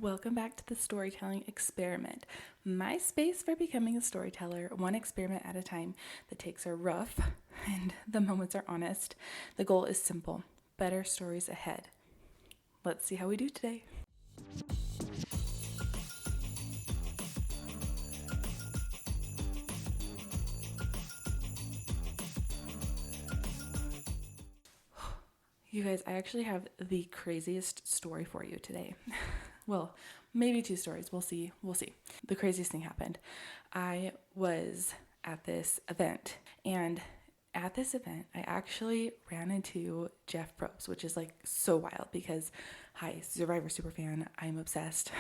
Welcome back to the storytelling experiment, my space for becoming a storyteller, one experiment at a time. The takes are rough and the moments are honest. The goal is simple: better stories ahead. Let's see how we do today. You guys, I actually have the craziest story for you today. Well, maybe two stories. We'll see. The craziest thing happened. I was at this event, and at this event, I actually ran into Jeff Probst, which is like so wild because, hi, Survivor superfan, I'm obsessed.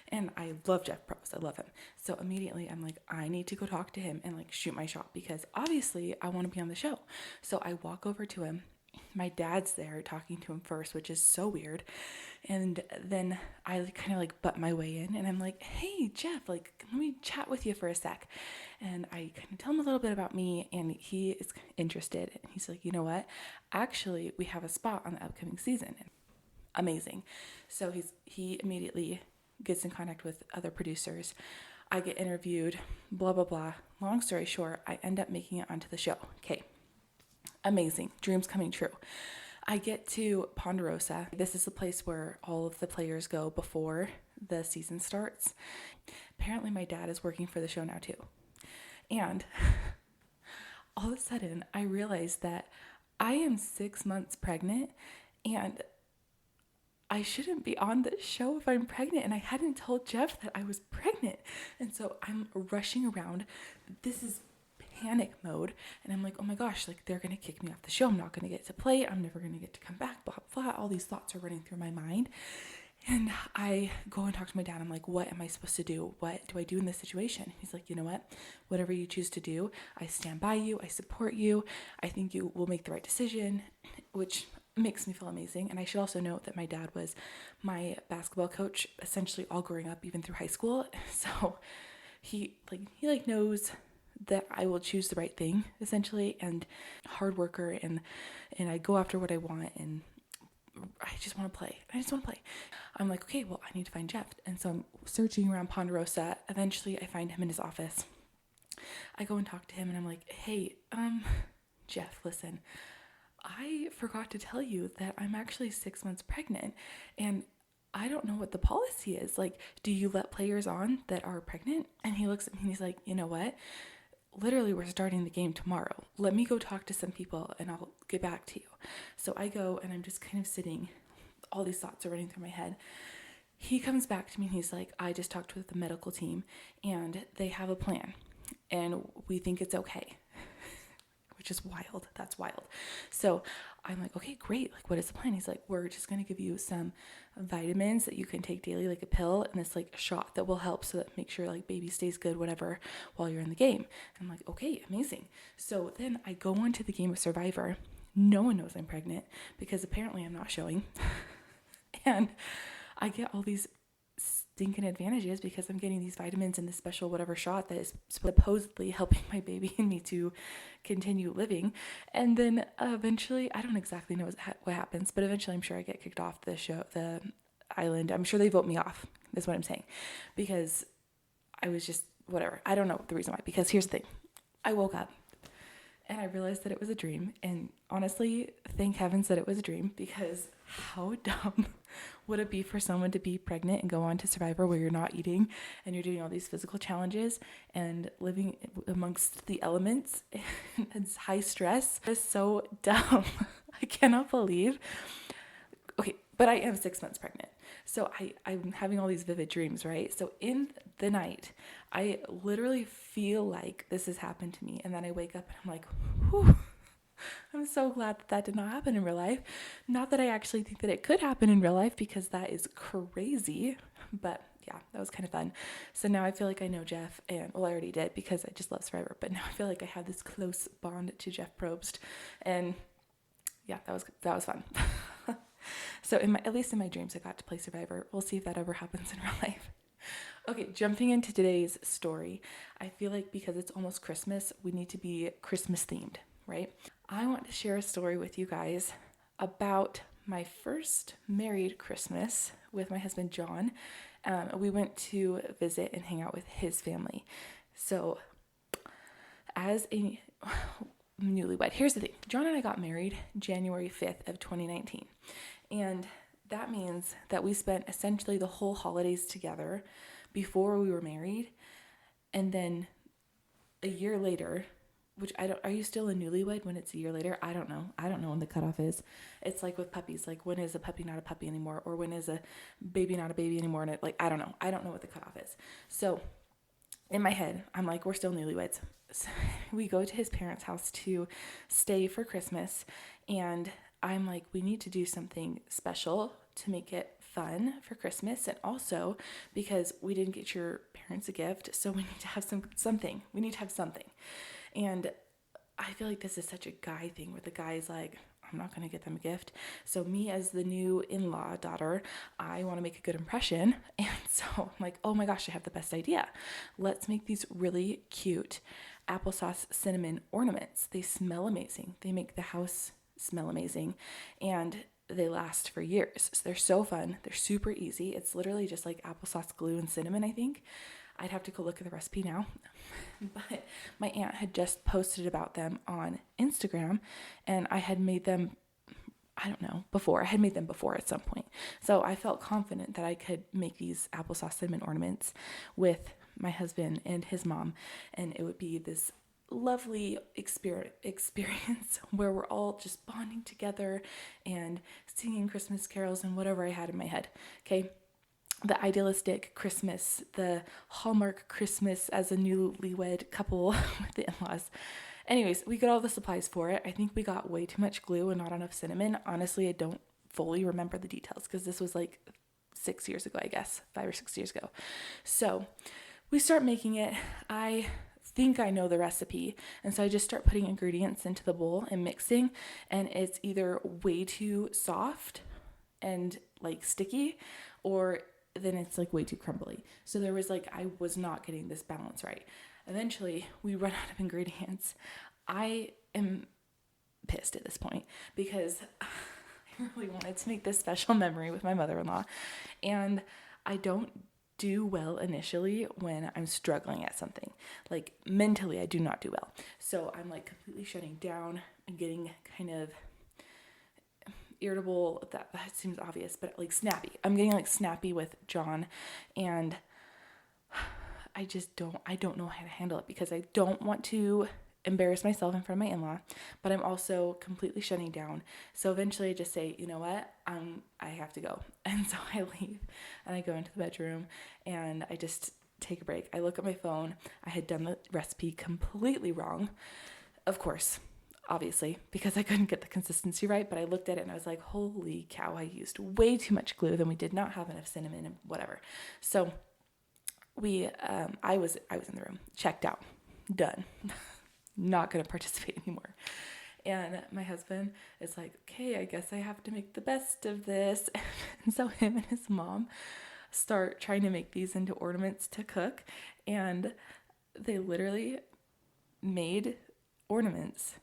And I love Jeff Probst. I love him. So immediately I'm like, I need to go talk to him and like shoot my shot because obviously I want to be on the show. So I walk over to him. My dad's there talking to him first, which is so weird. And then I kind of like butt my way in and I'm like, hey, Jeff, like, let me chat with you for a sec. And I kind of tell him a little bit about me and he is interested. And he's like, you know what? Actually, we have a spot on the upcoming season. Amazing. So he immediately gets in contact with other producers. I get interviewed, blah, blah, blah. Long story short, I end up making it onto the show. Okay. Amazing. Dreams coming true. I get to Ponderosa. This is the place where all of the players go before the season starts. Apparently my dad is working for the show now too. And all of a sudden I realized that I am 6 months pregnant and I shouldn't be on this show if I'm pregnant. And I hadn't told Jeff that I was pregnant. And so I'm rushing around. This is panic mode, and I'm like, oh my gosh, like they're gonna kick me off the show, I'm not gonna get to play, I'm never gonna get to come back, blah blah. All these thoughts are running through my mind, and I go and talk to my dad. I'm like, what am I supposed to do? What do I do in this situation? He's like, you know what, whatever you choose to do, I stand by you, I support you, I think you will make the right decision, which makes me feel amazing. And I should also note that my dad was my basketball coach essentially all growing up, even through high school, so he knows that I will choose the right thing, essentially, and hard worker, and I go after what I want, and I just want to play. I'm like, okay, well, I need to find Jeff. And so I'm searching around Ponderosa. Eventually, I find him in his office. I go and talk to him, and I'm like, hey, Jeff, listen, I forgot to tell you that I'm actually 6 months pregnant, and I don't know what the policy is. Like, do you let players on that are pregnant? And he looks at me and he's like, you know what? Literally, we're starting the game tomorrow. Let me go talk to some people and I'll get back to you. So I go and I'm just kind of sitting. All these thoughts are running through my head. He comes back to me and he's like, I just talked with the medical team and they have a plan and we think it's okay. Which is wild. That's wild. So I'm like, okay, great. Like, what is the plan? He's like, we're just going to give you some vitamins that you can take daily, like a pill and this like shot that will help so that make sure like baby stays good, whatever, while you're in the game. And I'm like, okay, amazing. So then I go on to the game of Survivor. No one knows I'm pregnant because apparently I'm not showing. And I get all these stinking advantages because I'm getting these vitamins and this special whatever shot that is supposedly helping my baby and me to continue living. And then eventually, I don't exactly know what happens, but eventually I'm sure I get kicked off the show, the island. I'm sure they vote me off, is what I'm saying, because I was just whatever. I don't know the reason why, because here's the thing. I woke up and I realized that it was a dream. And honestly, thank heavens that it was a dream, because how dumb would it be for someone to be pregnant and go on to Survivor where you're not eating and you're doing all these physical challenges and living amongst the elements and high stress? It's so dumb. I cannot believe. Okay, but I am 6 months pregnant. So I'm having all these vivid dreams, right? So in the night, I literally feel like this has happened to me. And then I wake up and I'm like, whew, I'm so glad that did not happen in real life. Not that I actually think that it could happen in real life, because that is crazy. But yeah, that was kind of fun. So now I feel like I know Jeff, and well, I already did because I just love Survivor. But now I feel like I have this close bond to Jeff Probst. And yeah, that was fun. So at least in my dreams, I got to play Survivor. We'll see if that ever happens in real life. Okay, jumping into today's story. I feel like because it's almost Christmas, we need to be Christmas themed, right? I want to share a story with you guys about my first married Christmas with my husband, John, we went to visit and hang out with his family. So as a newlywed, here's the thing. John and I got married January 5th of 2019. And that means that we spent essentially the whole holidays together before we were married. And then a year later, which are you still a newlywed when it's a year later? I don't know. I don't know when the cutoff is. It's like with puppies, like when is a puppy not a puppy anymore? Or when is a baby not a baby anymore? And I don't know. I don't know what the cutoff is. So in my head, I'm like, we're still newlyweds. So we go to his parents' house to stay for Christmas. And I'm like, we need to do something special to make it fun for Christmas. And also because we didn't get your parents a gift. So we need to have something. We need to have something. And I feel like this is such a guy thing where the guy's like, I'm not going to get them a gift. So me as the new in-law daughter, I want to make a good impression. And so I'm like, oh my gosh, I have the best idea. Let's make these really cute applesauce cinnamon ornaments. They smell amazing. They make the house smell amazing. And they last for years. So they're so fun. They're super easy. It's literally just like applesauce glue and cinnamon, I think. I'd have to go look at the recipe now. But my aunt had just posted about them on Instagram, and I had made them, I don't know, before. I had made them before at some point. So I felt confident that I could make these applesauce cinnamon ornaments with my husband and his mom, and it would be this lovely experience where we're all just bonding together and singing Christmas carols and whatever I had in my head. Okay. The idealistic Christmas, the Hallmark Christmas as a newlywed couple with the in-laws. Anyways, we got all the supplies for it. I think we got way too much glue and not enough cinnamon. Honestly, I don't fully remember the details because this was like 6 years ago, I guess, 5 or 6 years ago. So we start making it. I think I know the recipe. And so I just start putting ingredients into the bowl and mixing. And it's either way too soft and like sticky, or then it's like way too crumbly. So there was like, I was not getting this balance right. Eventually we run out of ingredients. I am pissed at this point because I really wanted to make this special memory with my mother-in-law. And I don't do well initially when I'm struggling at something. Like mentally, I do not do well. So I'm like completely shutting down and getting kind of irritable. That seems obvious, but like snappy. I'm getting like snappy with John, and I don't know how to handle it because I don't want to embarrass myself in front of my in-law, but I'm also completely shutting down. So eventually I just say, you know what? I have to go. And so I leave and I go into the bedroom and I just take a break. I look at my phone. I had done the recipe completely wrong. Of course, obviously, because I couldn't get the consistency right, but I looked at it and I was like, holy cow, I used way too much glue. Then we did not have enough cinnamon and whatever. So I was in the room, checked out, done, not going to participate anymore. And my husband is like, okay, I guess I have to make the best of this. And so him and his mom start trying to make these into ornaments to cook. And they literally made ornaments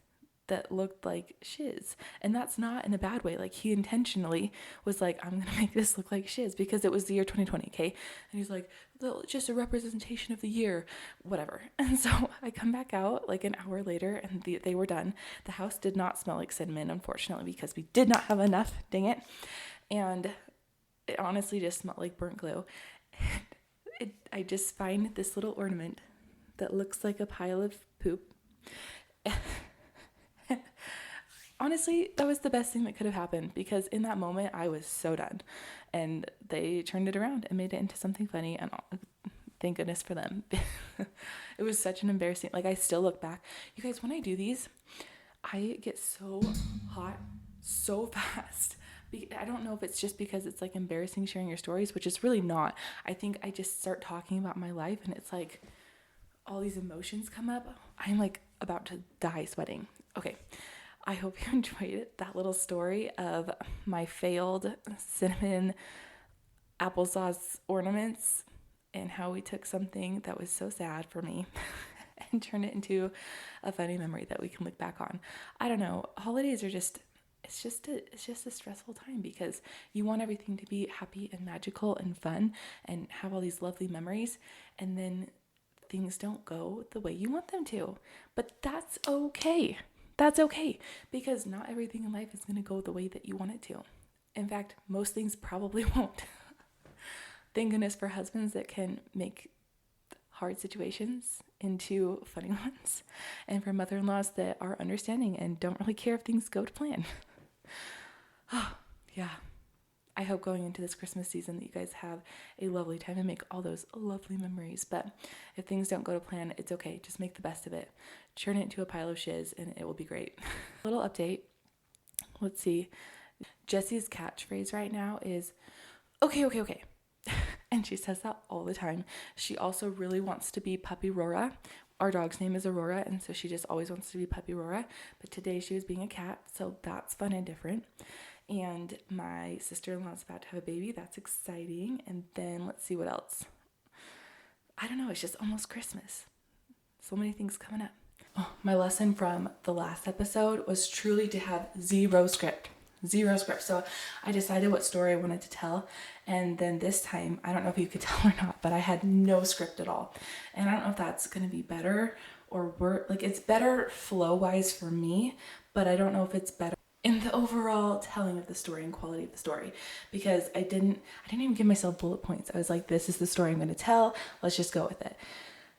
that looked like Shiz. And that's not in a bad way. Like he intentionally was like, I'm going to make this look like Shiz because it was the year 2020. Okay. And he's like, just a representation of the year, whatever. And so I come back out like an hour later and they were done. The house did not smell like cinnamon, unfortunately, because we did not have enough, dang it. And it honestly just smelled like burnt glue. I just find this little ornament that looks like a pile of poop. Honestly, that was the best thing that could have happened because in that moment I was so done, and they turned it around and made it into something funny, and thank goodness for them. It was such an embarrassing, like I still look back. You guys, when I do these, I get so hot so fast. I don't know if it's just because it's like embarrassing sharing your stories, which is really not. I think I just start talking about my life and it's like all these emotions come up. I'm like about to die sweating. Okay. I hope you enjoyed that little story of my failed cinnamon applesauce ornaments and how we took something that was so sad for me and turned it into a funny memory that we can look back on. I don't know. Holidays are just it's just a stressful time because you want everything to be happy and magical and fun and have all these lovely memories, and then things don't go the way you want them to. But that's okay. That's okay, because not everything in life is going to go the way that you want it to. In fact, most things probably won't. Thank goodness for husbands that can make hard situations into funny ones, and for mother-in-laws that are understanding and don't really care if things go to plan. Yeah. I hope going into this Christmas season that you guys have a lovely time and make all those lovely memories. But if things don't go to plan, it's okay. Just make the best of it. Turn it into a pile of shiz and it will be great. Little update. Let's see. Jessie's catchphrase right now is, okay, okay, okay. And she says that all the time. She also really wants to be Puppy Rora. Our dog's name is Aurora, and so she just always wants to be Puppy Rora. But today she was being a cat, so that's fun and different. And my sister-in-law's about to have a baby. That's exciting. And then let's see what else. I don't know. It's just almost Christmas. So many things coming up. Oh, my lesson from the last episode was truly to have zero script. Zero script. So I decided what story I wanted to tell. And then this time, I don't know if you could tell or not, but I had no script at all. And I don't know if that's going to be better or worse. Like, it's better flow-wise for me, but I don't know if it's better in the overall telling of the story and quality of the story, because I didn't even give myself bullet points. I was like, this is the story I'm going to tell. Let's just go with it.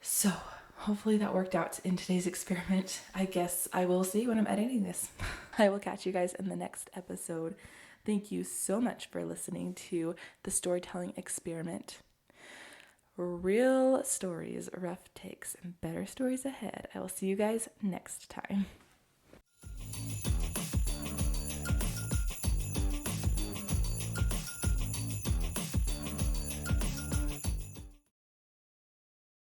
So hopefully that worked out in today's experiment. I guess I will see when I'm editing this. I will catch you guys in the next episode. Thank you so much for listening to the storytelling experiment. Real stories, rough takes, and better stories ahead. I will see you guys next time.